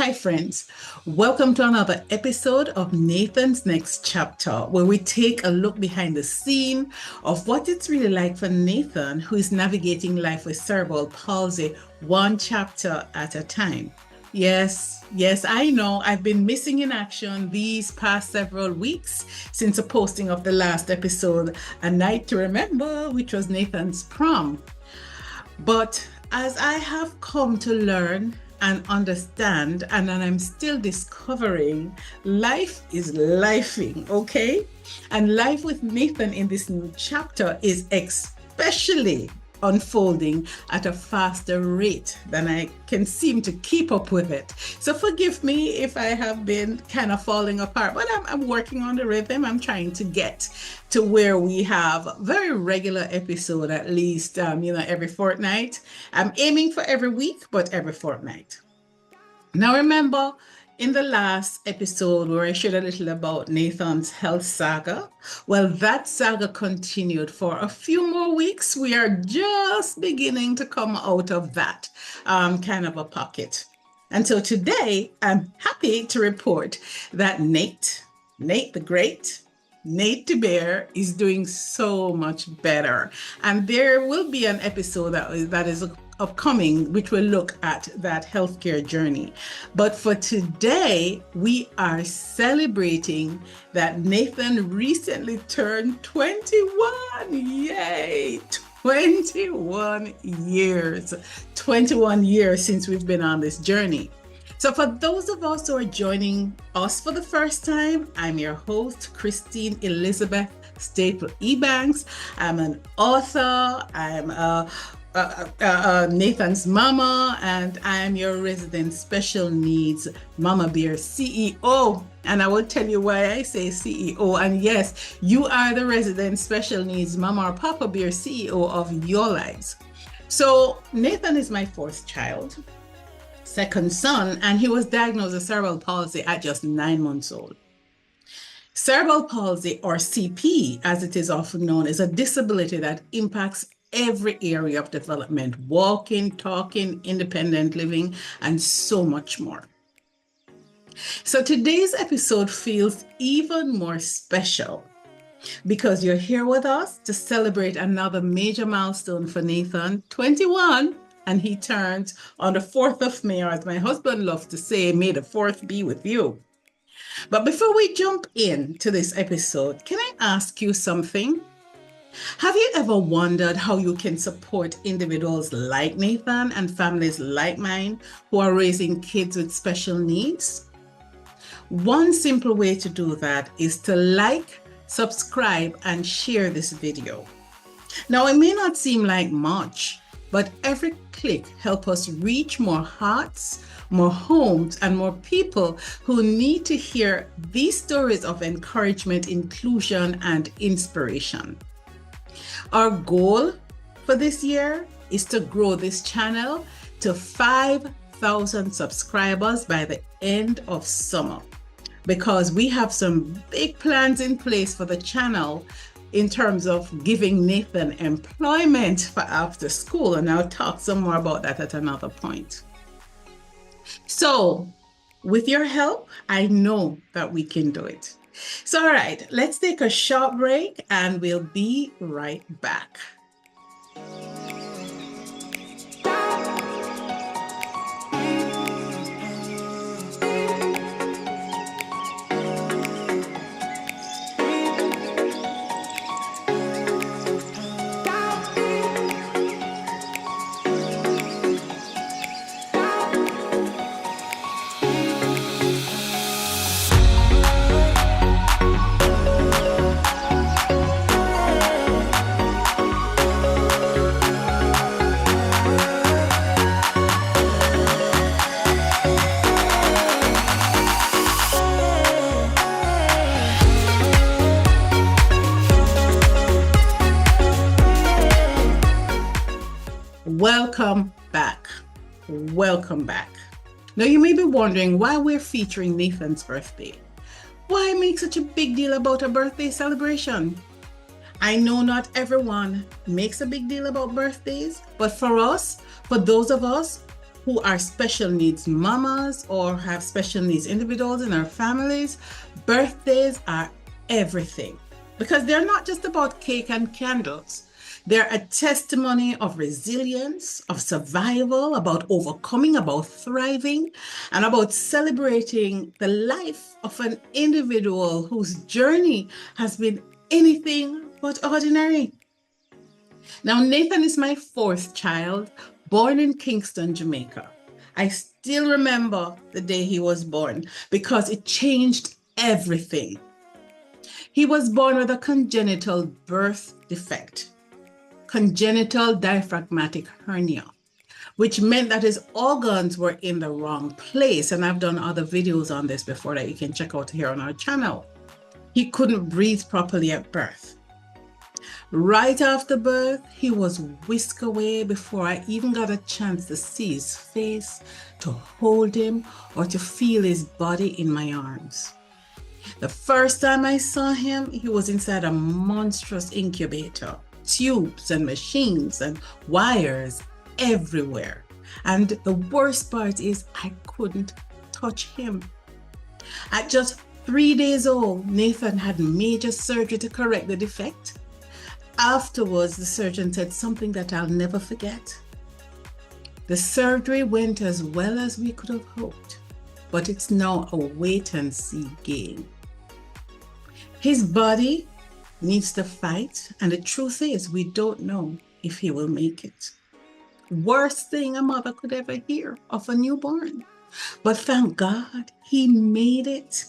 Hi, friends. Welcome to another episode of Nathan's Next Chapter, where we take a look behind the scene of what it's really like for Nathan, who is navigating life with cerebral palsy, one chapter at a time. Yes, I know I've been missing in action these past several weeks since the posting of the last episode, A Night to Remember, which was Nathan's prom. But as I have come to learn and understand, and I'm still discovering, life is lifing, okay? And life with Nathan in this new chapter is especially unfolding at a faster rate than I can seem to keep up with it. So forgive me if I have been kind of falling apart, but I'm working on the rhythm. I'm trying to get to where we have very regular episode, at least, every fortnight. I'm aiming for every week, but every fortnight. Now, remember, in the last episode where I shared a little about Nathan's health saga, well, that saga continued for a few more weeks. We are just beginning to come out of that kind of a pocket. And so today, I'm happy to report that Nate the Great, Nate the Bear, is doing so much better. And there will be an episode that is upcoming, which will look at that healthcare journey. But for today, we are celebrating that Nathan recently turned 21. Yay! 21 years. 21 years since we've been on this journey. So for those of us who are joining us for the first time, I'm your host, Christine Elizabeth Staple Ebanks. I'm an author. I'm Nathan's mama, and I am your resident special needs Mama Bear CEO. And I will tell you why I say CEO. And yes, you are the resident special needs Mama or Papa Bear CEO of your lives. So Nathan is my fourth child, second son, and he was diagnosed with cerebral palsy at just 9 months old. Cerebral palsy, or CP, as it is often known, is a disability that impacts every area of development: walking, talking, independent living, and so much more. So today's episode feels even more special because you're here with us to celebrate another major milestone for Nathan, 21, and he turns on the 4th of May, or as my husband loves to say, may the 4th be with you. But before we jump into this episode, can I ask you something? Have you ever wondered how you can support individuals like Nathan and families like mine who are raising kids with special needs? One simple way to do that is to like, subscribe, and share this video. Now, it may not seem like much, but every click helps us reach more hearts, more homes, and more people who need to hear these stories of encouragement, inclusion, and inspiration. Our goal for this year is to grow this channel to 5,000 subscribers by the end of summer, because we have some big plans in place for the channel in terms of giving Nathan employment for after school. And I'll talk some more about that at another point. So with your help, I know that we can do it. So, all right, let's take a short break and we'll be right back. Welcome back. Now you may be wondering why we're featuring Nathan's birthday. Why make such a big deal about a birthday celebration? I know not everyone makes a big deal about birthdays, but for us, for those of us who are special needs mamas or have special needs individuals in our families, birthdays are everything because they're not just about cake and candles. They're a testimony of resilience, of survival, about overcoming, about thriving, and about celebrating the life of an individual whose journey has been anything but ordinary. Now, Nathan is my fourth child, born in Kingston, Jamaica. I still remember the day he was born because it changed everything. He was born with a congenital birth defect, congenital diaphragmatic hernia, which meant that his organs were in the wrong place. And I've done other videos on this before that you can check out here on our channel. He couldn't breathe properly at birth. Right after birth, he was whisked away before I even got a chance to see his face, to hold him, or to feel his body in my arms. The first time I saw him, he was inside a monstrous incubator, tubes and machines and wires everywhere. And the worst part is I couldn't touch him. At just 3 days old, Nathan had major surgery to correct the defect. Afterwards, the surgeon said something that I'll never forget. The surgery went as well as we could have hoped, but it's now a wait and see game. His body needs to fight, and the truth is we don't know if he will make it. Worst thing a mother could ever hear of a newborn. But thank God he made it.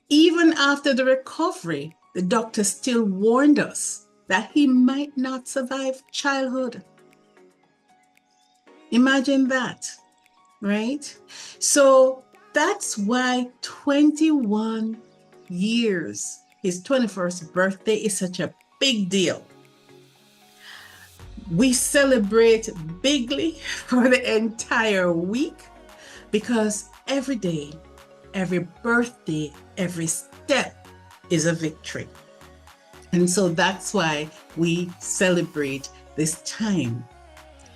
Even after the recovery, the doctor still warned us that he might not survive childhood. Imagine that, right? So that's why 21 years, his 21st birthday, is such a big deal. We celebrate bigly for the entire week because every day, every birthday, every step is a victory. And so that's why we celebrate this time,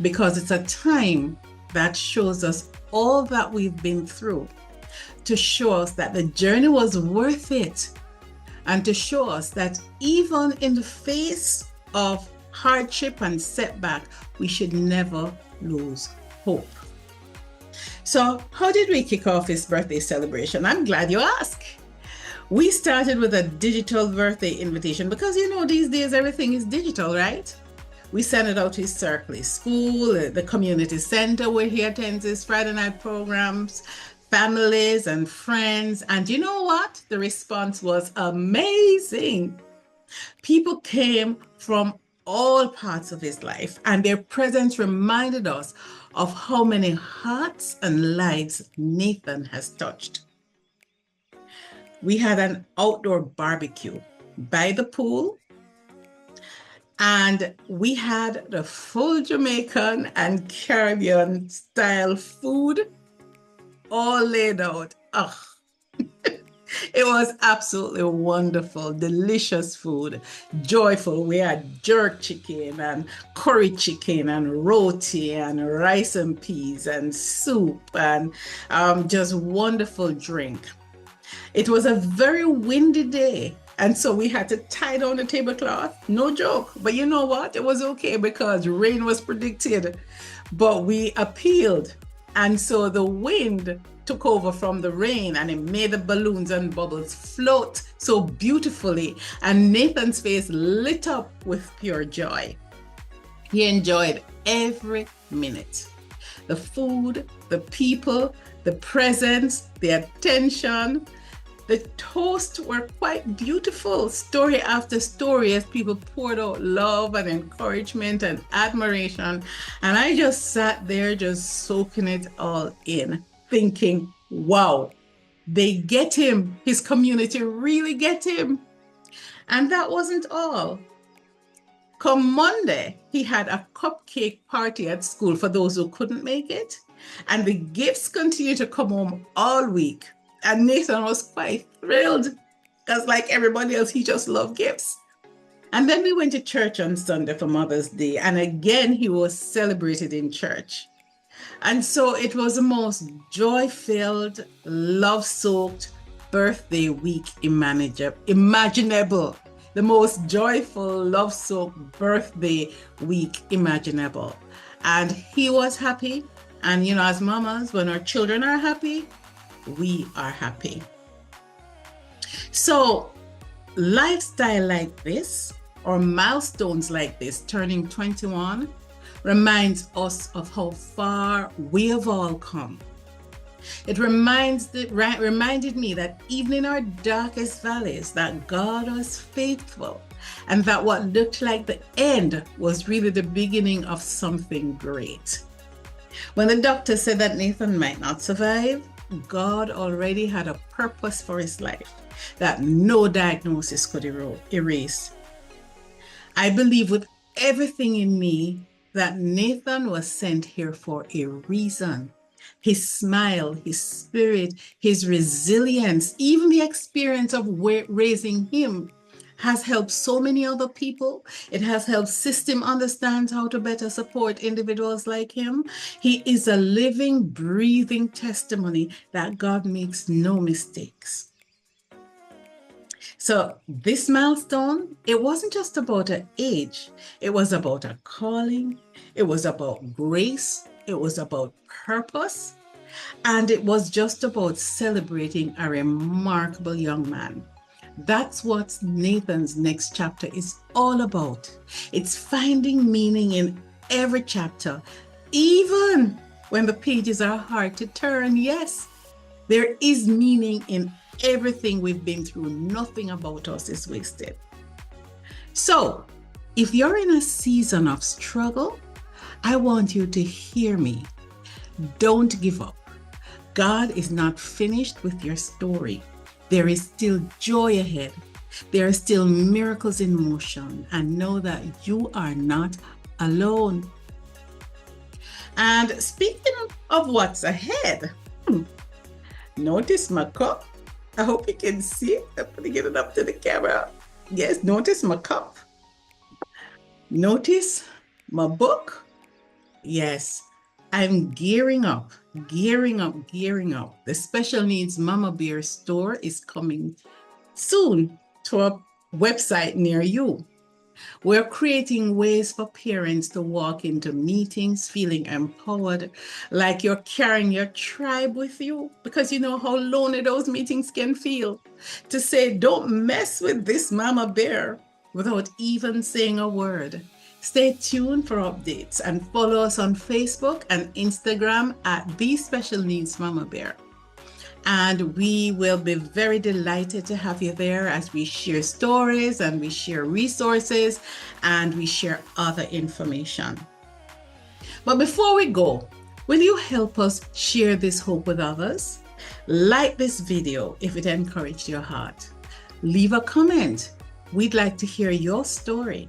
because it's a time that shows us all that we've been through, to show us that the journey was worth it, and to show us that even in the face of hardship and setback, we should never lose hope. So how did we kick off his birthday celebration? I'm glad you asked. We started with a digital birthday invitation because, you know, these days everything is digital, right? We sent it out to his circle, his school, the community center where he attends his Friday night programs, families and friends. And you know what? The response was amazing. People came from all parts of his life, and their presence reminded us of how many hearts and lives Nathan has touched. We had an outdoor barbecue by the pool, and we had the full Jamaican and Caribbean style food all laid out. Ugh. It was absolutely wonderful, delicious food, joyful. We had jerk chicken and curry chicken and roti and rice and peas and soup and just wonderful drink. It was a very windy day, and so we had to tie down the tablecloth. No joke, but you know what? It was okay because rain was predicted, but we appealed, and so the wind took over from the rain and it made the balloons and bubbles float so beautifully, and Nathan's face lit up with pure joy. He enjoyed every minute. The food, the people, the presents, the attention. The toasts were quite beautiful, story after story, as people poured out love and encouragement and admiration. And I just sat there just soaking it all in, thinking, wow, they get him. His community really get him. And that wasn't all. Come Monday, he had a cupcake party at school for those who couldn't make it. And the gifts continued to come home all week. And Nathan was quite thrilled because, like everybody else, he just loved gifts. And then we went to church on Sunday for Mother's Day. And again, he was celebrated in church. And so it was the most joy-filled, love-soaked birthday week imaginable. The most joyful, love-soaked birthday week imaginable. And he was happy. And, as mamas, when our children are happy, we are happy. So lifestyle like this, or milestones like this, turning 21, reminds us of how far we have all come. It reminded me that even in our darkest valleys, that God was faithful, and that what looked like the end was really the beginning of something great. When the doctor said that Nathan might not survive, God already had a purpose for his life that no diagnosis could erase. I believe with everything in me that Nathan was sent here for a reason. His smile, his spirit, his resilience, even the experience of raising him has helped so many other people. It has helped system understand how to better support individuals like him. He is a living, breathing testimony that God makes no mistakes. So this milestone, it wasn't just about an age. It was about a calling. It was about grace. It was about purpose. And it was just about celebrating a remarkable young man. That's what Nathan's next chapter is all about. It's finding meaning in every chapter, even when the pages are hard to turn. Yes, there is meaning in everything we've been through. Nothing about us is wasted. So, if you're in a season of struggle, I want you to hear me. Don't give up. God is not finished with your story. There is still joy ahead. There are still miracles in motion, and know that you are not alone. And speaking of what's ahead, notice my cup. I hope you can see it. I'm putting it up to the camera. Yes, notice my cup. Notice my book. Yes, I'm gearing up. The Special Needs Mama Bear store is coming soon to a website near you. We're creating ways for parents to walk into meetings feeling empowered, like you're carrying your tribe with you, because you know how lonely those meetings can feel. To say, don't mess with this mama bear without even saying a word. Stay tuned for updates and follow us on Facebook and Instagram at The Special Needs Mama Bear. And we will be very delighted to have you there as we share stories and we share resources and we share other information. But before we go, will you help us share this hope with others? Like this video if it encouraged your heart. Leave a comment. We'd like to hear your story.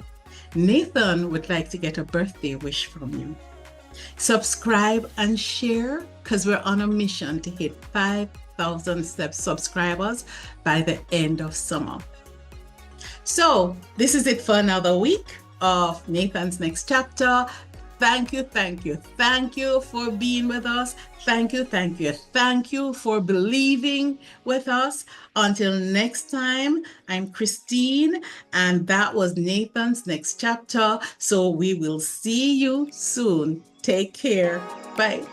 Nathan would like to get a birthday wish from you. Subscribe and share, because we're on a mission to hit 5,000 subscribers by the end of summer. So this is it for another week of Nathan's Next Chapter. Thank you for being with us. Thank you for believing with us. Until next time, I'm Christine, and that was Nathan's Next Chapter. So we will see you soon. Take care. Bye.